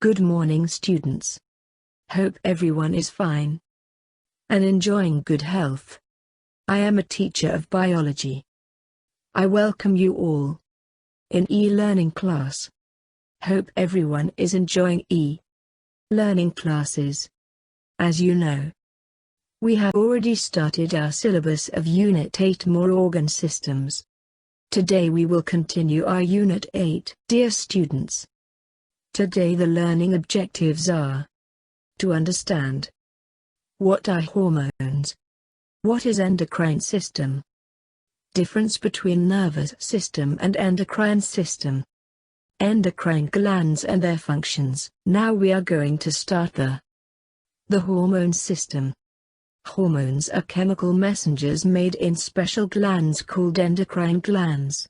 Good morning, students. Hope everyone is fine and enjoying good health. I am a teacher of biology. I welcome you all in e-learning class. Hope everyone is enjoying e-learning classes. As you know, we have already started our syllabus of Unit 8 More Organ Systems. Today we will continue our Unit 8. Dear students, today the learning objectives are to understand what are hormones, what is endocrine system, difference between nervous system and endocrine system, endocrine glands and their functions. Now we are going to start the hormone system. Hormones are chemical messengers made in special glands called endocrine glands.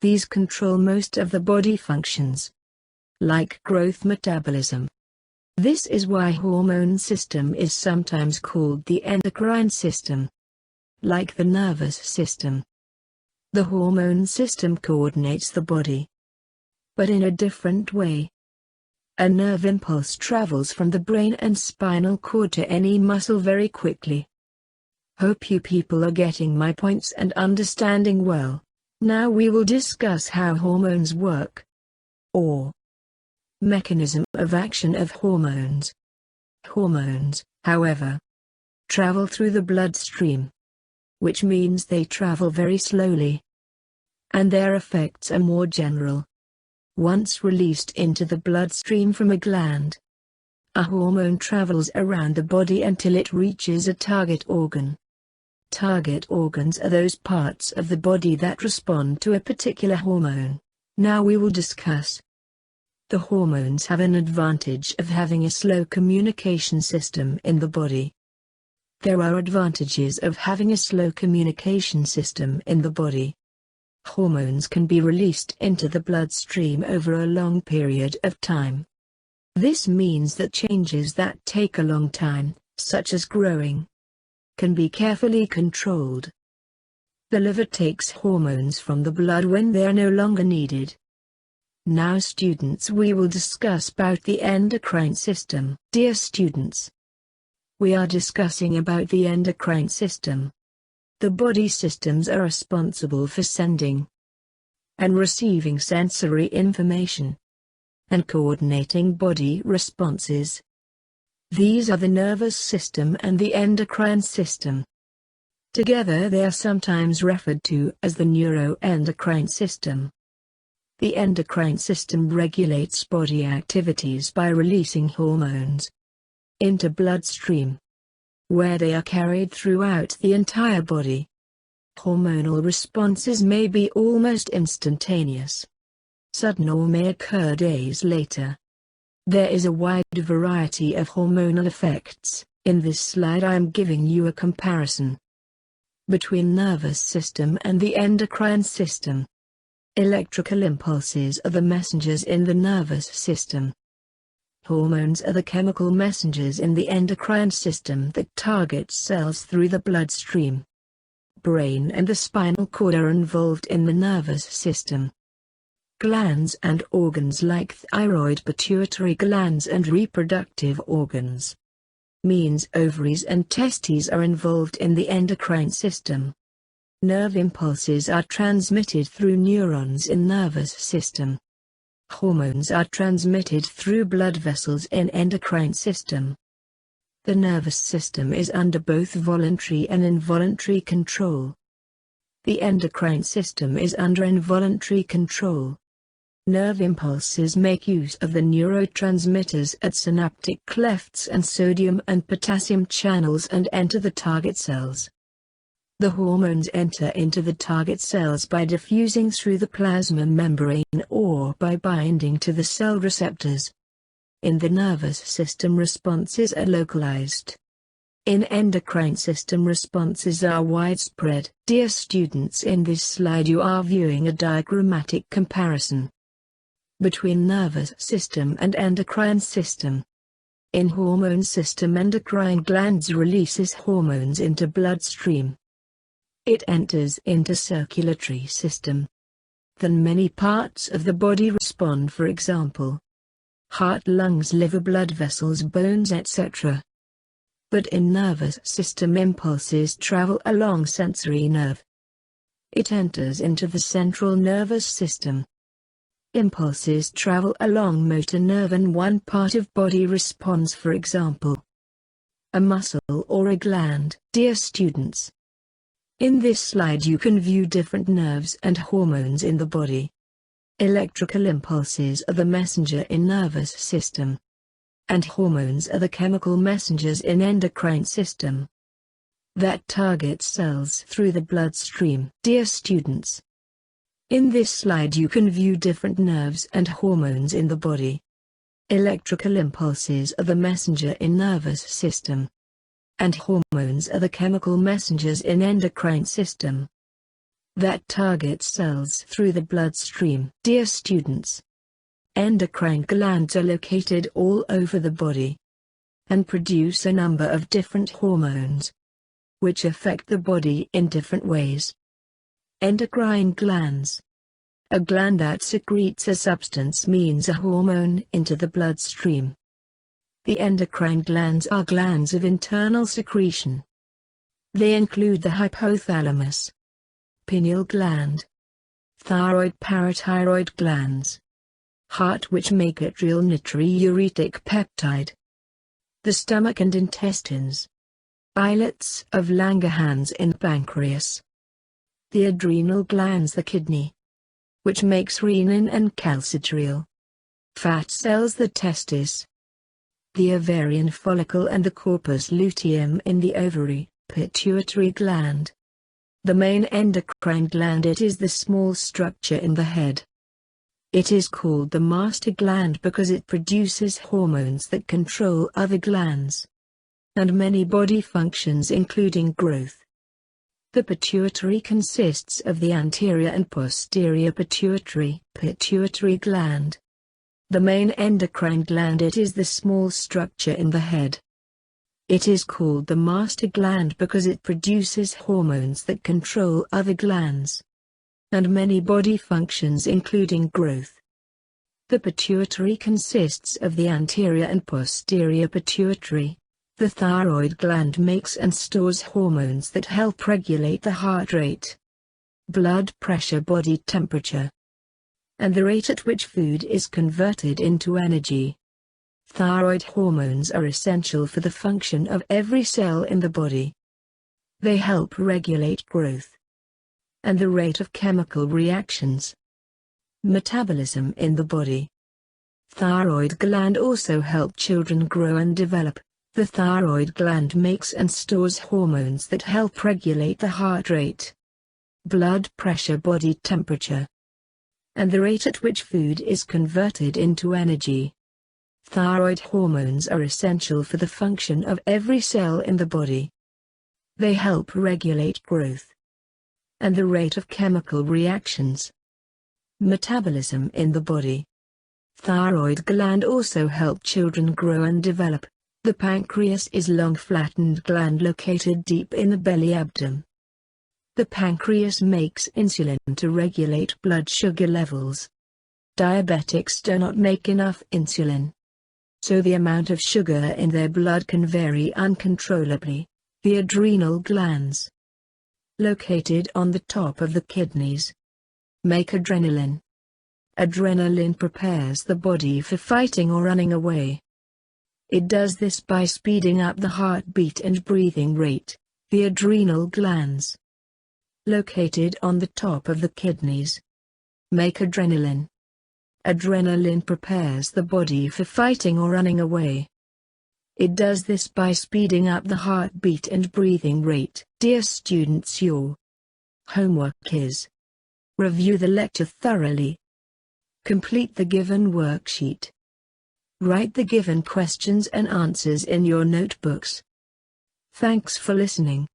These control most of the body functions, like growth, metabolism. This is why hormone system is sometimes called the endocrine system. Like the nervous system, the hormone system coordinates the body, but in a different way. A nerve impulse travels from the brain and spinal cord to any muscle very quickly. Hope you people are getting my points and understanding well. Now we will discuss how hormones work, or mechanism of action of hormones. Hormones, however, travel through the bloodstream, which means they travel very slowly, and their effects are more general. Once released into the bloodstream from a gland, a hormone travels around the body until it reaches a target organ. Target organs are those parts of the body that respond to a particular hormone. Now we will discuss. The hormones have an advantage of having a slow communication system in the body. There are advantages of having a slow communication system in the body. Hormones can be released into the bloodstream over a long period of time. This means that changes that take a long time, such as growing, can be carefully controlled. The liver takes hormones from the blood when they are no longer needed. Now students, we will discuss about the endocrine system. Dear students, we are discussing about the endocrine system. The body systems are responsible for sending and receiving sensory information and coordinating body responses. These are the nervous system and the endocrine system. Together they are sometimes referred to as the neuroendocrine system. The endocrine system regulates body activities by releasing hormones into bloodstream, where they are carried throughout the entire body. Hormonal responses may be almost instantaneous, sudden, or may occur days later. There is a wide variety of hormonal effects. In this slide I am giving you a comparison between nervous system and the endocrine system. Electrical impulses are the messengers in the nervous system. Hormones are the chemical messengers in the endocrine system that target cells through the bloodstream. Brain and the spinal cord are involved in the nervous system. Glands and organs like thyroid, pituitary glands and reproductive organs, means ovaries and testes, are involved in the endocrine system. Nerve impulses are transmitted through neurons in nervous system. Hormones are transmitted through blood vessels in endocrine system. The nervous system is under both voluntary and involuntary control. The endocrine system is under involuntary control. Nerve impulses make use of the neurotransmitters at synaptic clefts and sodium and potassium channels and enter the target cells. The hormones enter into the target cells by diffusing through the plasma membrane or by binding to the cell receptors. In the nervous system, responses are localized. In endocrine system, responses are widespread. Dear students, in this slide you are viewing a diagrammatic comparison between nervous system and endocrine system. In hormone system, endocrine glands releases hormones into bloodstream. It enters into circulatory system. Then many parts of the body respond. For example, heart, lungs, liver, blood vessels, bones, etc. But in nervous system, impulses travel along sensory nerve. It enters into the central nervous system. Impulses travel along motor nerve and one part of body responds, for example, a muscle or a gland. Dear students, in this slide you can view different nerves and hormones in the body. Electrical impulses are the messenger in nervous system, and hormones are the chemical messengers in endocrine system that target cells through the bloodstream. Dear students, in this slide you can view different nerves and hormones in the body. Electrical impulses are the messenger in nervous system, and hormones are the chemical messengers in endocrine system that target cells through the bloodstream. Dear students, endocrine glands are located all over the body and produce a number of different hormones, which affect the body in different ways. Endocrine glands. A gland that secretes a substance means a hormone into the bloodstream. The endocrine glands are glands of internal secretion. They include the hypothalamus, pineal gland, thyroid, parathyroid glands, heart, which make adrenal-natriuretic peptide, the stomach and intestines, islets of Langerhans in pancreas, the adrenal glands, the kidney, which makes renin and calcitriol, fat cells, the testis, the ovarian follicle and the corpus luteum in the ovary, pituitary gland, the main endocrine gland. It is the small structure in the head. It is called the master gland because it produces hormones that control other glands and many body functions including growth. The pituitary consists of the anterior and posterior pituitary gland, the main endocrine gland. It is the small structure in the head. It is called the master gland because it produces hormones that control other glands and many body functions including growth. The pituitary consists of the anterior and posterior pituitary. The thyroid gland makes and stores hormones that help regulate the heart rate, blood pressure, body temperature, and the rate at which food is converted into energy. Thyroid hormones are essential for the function of every cell in the body. They help regulate growth and the rate of chemical reactions. Metabolism in the body. Thyroid gland also help children grow and develop. The thyroid gland makes and stores hormones that help regulate the heart rate, blood pressure, body temperature, and the rate at which food is converted into energy. Thyroid hormones are essential for the function of every cell in the body. They help regulate growth and the rate of chemical reactions. Metabolism in the body. Thyroid gland also help children grow and develop. The pancreas is long flattened gland located deep in the belly abdomen. The pancreas makes insulin to regulate blood sugar levels. Diabetics do not make enough insulin, so the amount of sugar in their blood can vary uncontrollably. The adrenal glands, located on the top of the kidneys, make adrenaline. Adrenaline prepares the body for fighting or running away. It does this by speeding up the heartbeat and breathing rate. The adrenal glands, located on the top of the kidneys, make adrenaline. Adrenaline prepares the body for fighting or running away. It does this by speeding up the heartbeat and breathing rate. Dear students, your homework is: review the lecture thoroughly. Complete the given worksheet. Write the given questions and answers in your notebooks. Thanks for listening.